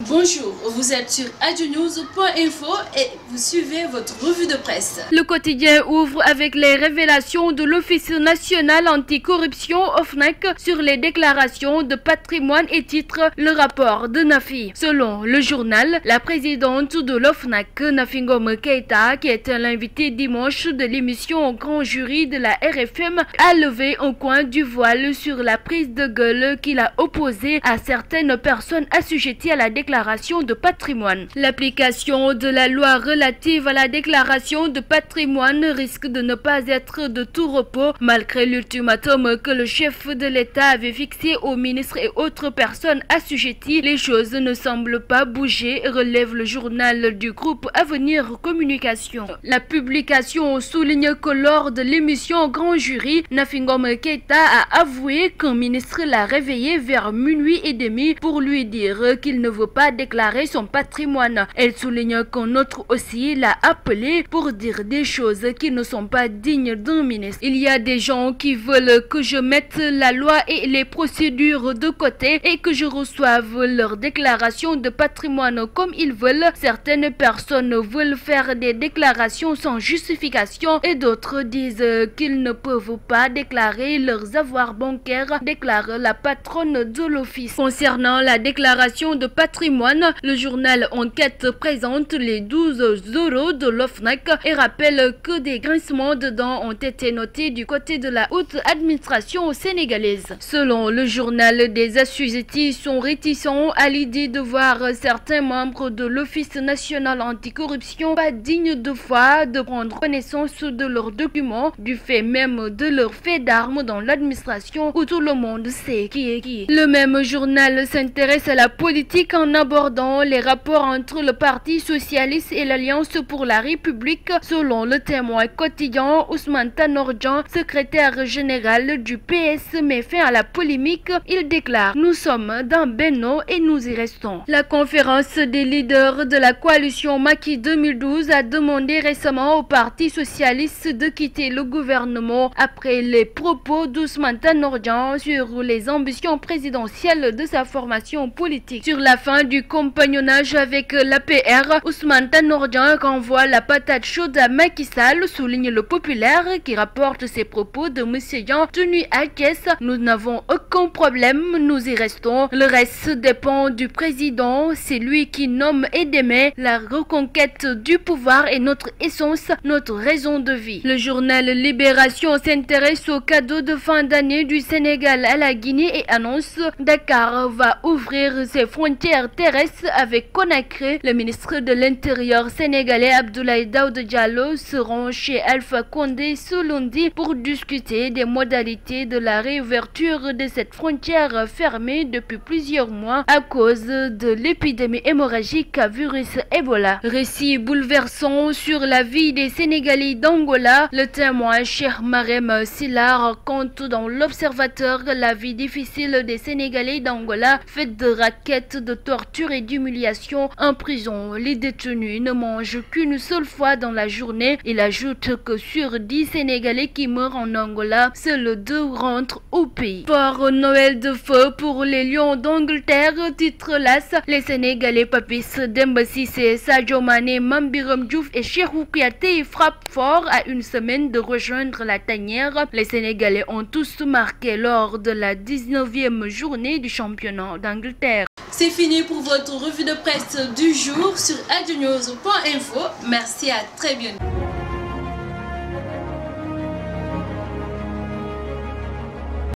Bonjour, vous êtes sur adionews.info et vous suivez votre revue de presse. Le quotidien ouvre avec les révélations de l'Office national anticorruption OFNAC sur les déclarations de patrimoine et titre le rapport de Nafi. Selon le journal, la présidente de l'OFNAC, Nafi Ngom Keïta, qui était l'invitée dimanche de l'émission au grand jury de la RFM, a levé un coin du voile sur la prise de gueule qu'il a opposée à certaines personnes assujetties à la déclaration de patrimoine. L'application de la loi relative à la déclaration de patrimoine risque de ne pas être de tout repos malgré l'ultimatum que le chef de l'État avait fixé aux ministres et autres personnes assujetties. Les choses ne semblent pas bouger, relève le journal du groupe Avenir Communication. La publication souligne que lors de l'émission Grand Jury, Nafi Ngom Keïta a avoué qu'un ministre l'a réveillé vers minuit et demi pour lui dire qu'il ne veut pas déclarer son patrimoine. Elle souligne qu'un autre aussi l'a appelé pour dire des choses qui ne sont pas dignes d'un ministre. Il y a des gens qui veulent que je mette la loi et les procédures de côté et que je reçoive leur déclaration de patrimoine comme ils veulent. Certaines personnes veulent faire des déclarations sans justification et d'autres disent qu'ils ne peuvent pas déclarer leurs avoirs bancaires, déclare la patronne de l'office. Concernant la déclaration de patrimoine, le journal Enquête présente les 12 euros de l'OFNAC et rappelle que des grincements de dents ont été notés du côté de la haute administration sénégalaise. Selon le journal, des assujettis sont réticents à l'idée de voir certains membres de l'Office national anticorruption pas dignes de foi de prendre connaissance de leurs documents, du fait même de leur fait d'armes dans l'administration où tout le monde sait qui est qui. Le même journal s'intéresse à la politique en abordant les rapports entre le Parti socialiste et l'Alliance pour la République. Selon le Témoin quotidien, Ousmane Tanor Dieng, secrétaire général du PS, met fin à la polémique. Il déclare: nous sommes dans Benno et nous y restons. La conférence des leaders de la coalition Macky 2012 a demandé récemment au Parti socialiste de quitter le gouvernement après les propos d'Ousmane Tanor Dieng sur les ambitions présidentielles de sa formation politique. Sur la fin du compagnonnage avec l'APR, Ousmane Tanor Dieng renvoie la patate chaude à Macky Sall, souligne le Populaire qui rapporte ces propos de M. Dieng tenu à caisse. Nous n'avons aucun problème, nous y restons. Le reste dépend du président, c'est lui qui nomme et démet. La reconquête du pouvoir est notre essence, notre raison de vie. Le journal Libération s'intéresse au cadeau de fin d'année du Sénégal à la Guinée et annonce: Dakar va ouvrir ses frontières terrestres avec Conakry. Le ministre de l'Intérieur sénégalais Abdoulaye Daouda Diallo se rend chez Alpha Condé ce lundi pour discuter des modalités de la réouverture de cette frontière fermée depuis plusieurs mois à cause de l'épidémie hémorragique à virus Ebola. Récit bouleversant sur la vie des Sénégalais d'Angola. Le Témoin Cheikh Marem Silla raconte dans l'Observateur la vie difficile des Sénégalais d'Angola, faite de raquettes, de torture et d'humiliation. En prison, les détenus ne mangent qu'une seule fois dans la journée. Il ajoute que sur 10 Sénégalais qui meurent en Angola, seuls 2 rentrent au pays. Fort Noël de feu pour les Lions d'Angleterre, titre l'As. Les Sénégalais Papis Demba Cissé, Sadio Mané, Mame Biram Diouf et Cheikhou Kouyaté frappent fort à une semaine de rejoindre la tanière. Les Sénégalais ont tous marqué lors de la 19e journée du championnat d'Angleterre. C'est fini pour votre revue de presse du jour sur adionews.info. Merci, à très bientôt.